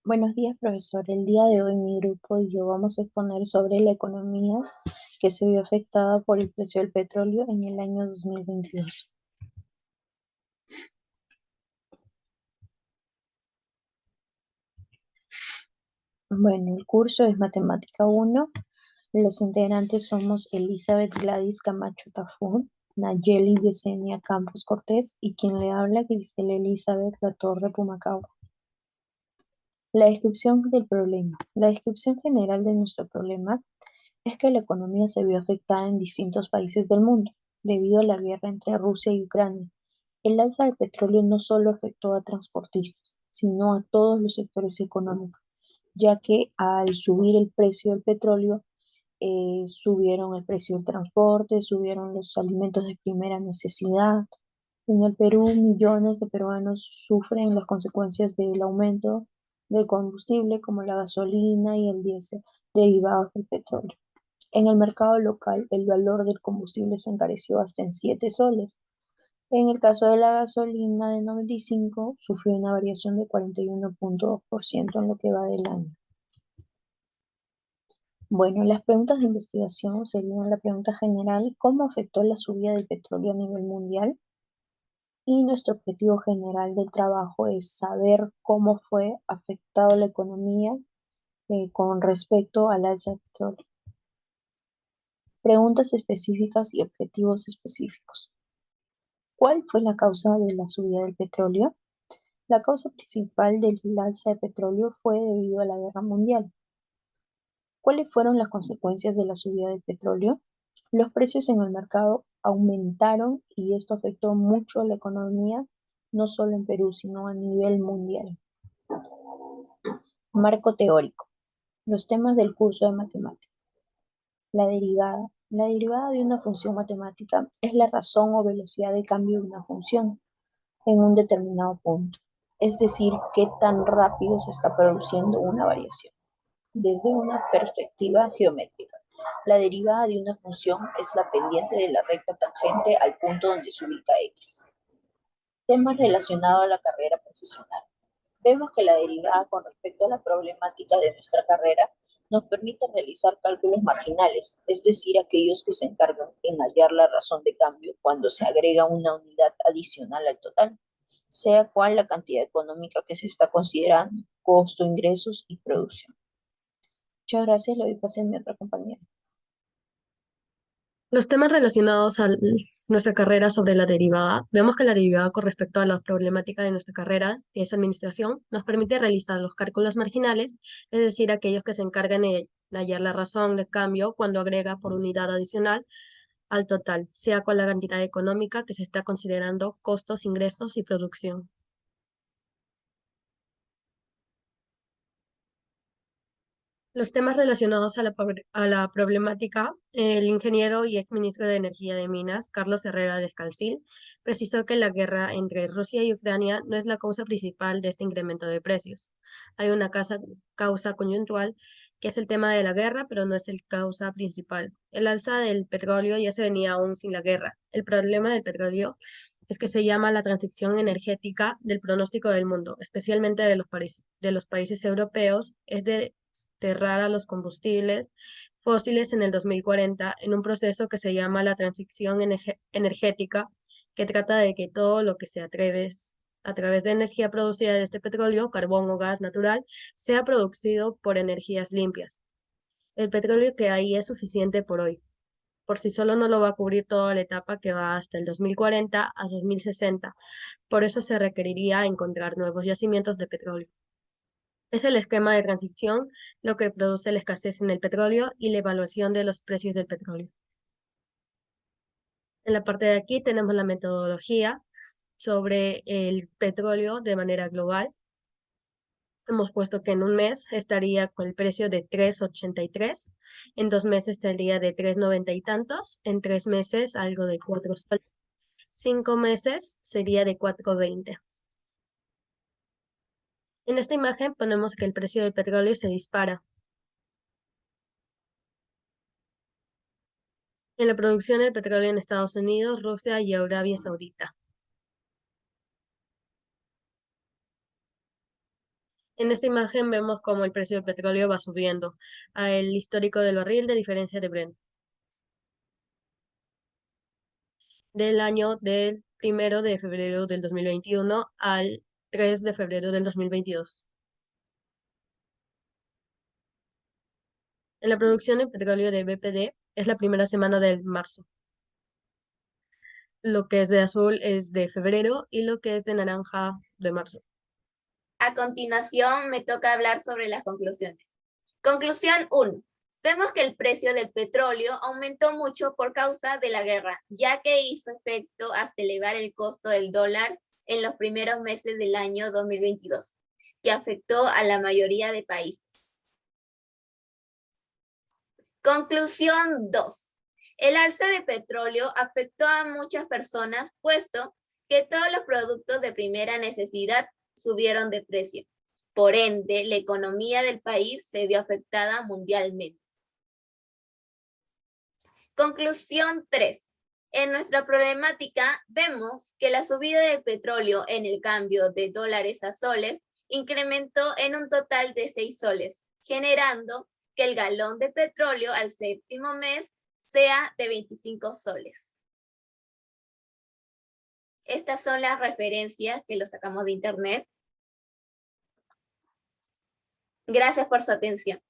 Buenos días, profesor. El día de hoy mi grupo y yo vamos a exponer sobre la economía que se vio afectada por el precio del petróleo en el año 2022. Bueno, el curso es Matemática 1. Los integrantes somos Elizabeth Gladys Camacho Tafún, Nayeli Yesenia Campos Cortés y quien le habla, Cristel Elizabeth Latorre Pumacao. La descripción del problema. La descripción general de nuestro problema es que la economía se vio afectada en distintos países del mundo debido a la guerra entre Rusia y Ucrania. El alza del petróleo no solo afectó a transportistas, sino a todos los sectores económicos, ya que al subir el precio del petróleo, subieron el precio del transporte, subieron los alimentos de primera necesidad. En el Perú, millones de peruanos sufren las consecuencias del aumento del combustible como la gasolina y el diésel derivados del petróleo. En el mercado local, el valor del combustible se encareció hasta en 7 soles. En el caso de la gasolina de 95, sufrió una variación de 41,2% en lo que va del año. Bueno, las preguntas de investigación serían la pregunta general: ¿cómo afectó la subida del petróleo a nivel mundial? Y nuestro objetivo general del trabajo es saber cómo fue afectado la economía con respecto al alza del petróleo. Preguntas específicas y objetivos específicos. ¿Cuál fue la causa de la subida del petróleo? La causa principal del alza de petróleo fue debido a la guerra mundial. ¿Cuáles fueron las consecuencias de la subida del petróleo? Los precios en el mercado aumentaron y esto afectó mucho a la economía, no solo en Perú, sino a nivel mundial. Marco teórico. Los temas del curso de matemáticas. La derivada. La derivada de una función matemática es la razón o velocidad de cambio de una función en un determinado punto, es decir, qué tan rápido se está produciendo una variación. Desde una perspectiva geométrica, la derivada de una función es la pendiente de la recta tangente al punto donde se ubica x. Temas relacionados a la carrera profesional. Vemos que la derivada con respecto a la problemática de nuestra carrera nos permite realizar cálculos marginales, es decir, aquellos que se encargan en hallar la razón de cambio cuando se agrega una unidad adicional al total, sea cual la cantidad económica que se está considerando, costo, ingresos y producción. Muchas gracias, le doy pase a mi otra compañera. Los temas relacionados a nuestra carrera sobre la derivada, vemos que la derivada con respecto a la problemática de nuestra carrera, que es administración, nos permite realizar los cálculos marginales, es decir, aquellos que se encargan de hallar la razón de cambio cuando agrega por unidad adicional al total, sea con la cantidad económica que se está considerando, costos, ingresos y producción. Los temas relacionados a la problemática, el ingeniero y exministro de Energía de Minas, Carlos Herrera Descalcil, precisó que la guerra entre Rusia y Ucrania no es la causa principal de este incremento de precios. Hay una causa coyuntural, que es el tema de la guerra, pero no es el causa principal. El alza del petróleo ya se venía aún sin la guerra. El problema del petróleo es que se llama la transición energética del pronóstico del mundo, especialmente de los países europeos, es de desterrar a los combustibles fósiles en el 2040 en un proceso que se llama la transición energética, que trata de que todo lo que se a través de energía producida de este petróleo, carbón o gas natural, sea producido por energías limpias. El petróleo que hay es suficiente por hoy. Por sí solo no lo va a cubrir toda la etapa que va hasta el 2040 a 2060. Por eso se requeriría encontrar nuevos yacimientos de petróleo. Es el esquema de transición lo que produce la escasez en el petróleo y la evaluación de los precios del petróleo. En la parte de aquí tenemos la metodología sobre el petróleo de manera global. Hemos puesto que en un mes estaría con el precio de 3,83, en 2 meses estaría de 3,90 y tantos, en 3 meses algo de 4 soles, 5 meses sería de 4,20. En esta imagen ponemos que el precio del petróleo se dispara. En la producción del petróleo en Estados Unidos, Rusia y Arabia Saudita. En esta imagen vemos cómo el precio del petróleo va subiendo al histórico del barril de diferencia de Brent del año del 1 de febrero del 2021 al 3 de febrero del 2022. En la producción de petróleo de BPD es la primera semana de marzo. Lo que es de azul es de febrero y lo que es de naranja de marzo. A continuación, me toca hablar sobre las conclusiones. Conclusión 1. Vemos que el precio del petróleo aumentó mucho por causa de la guerra, ya que hizo efecto hasta elevar el costo del dólar en los primeros meses del año 2022, que afectó a la mayoría de países. Conclusión 2. El alza de petróleo afectó a muchas personas, puesto que todos los productos de primera necesidad subieron de precio. Por ende, la economía del país se vio afectada mundialmente. Conclusión 3. En nuestra problemática vemos que la subida del petróleo en el cambio de dólares a soles incrementó en un total de 6 soles, generando que el galón de petróleo al séptimo mes sea de 25 soles. Estas son las referencias que lo sacamos de internet. Gracias por su atención.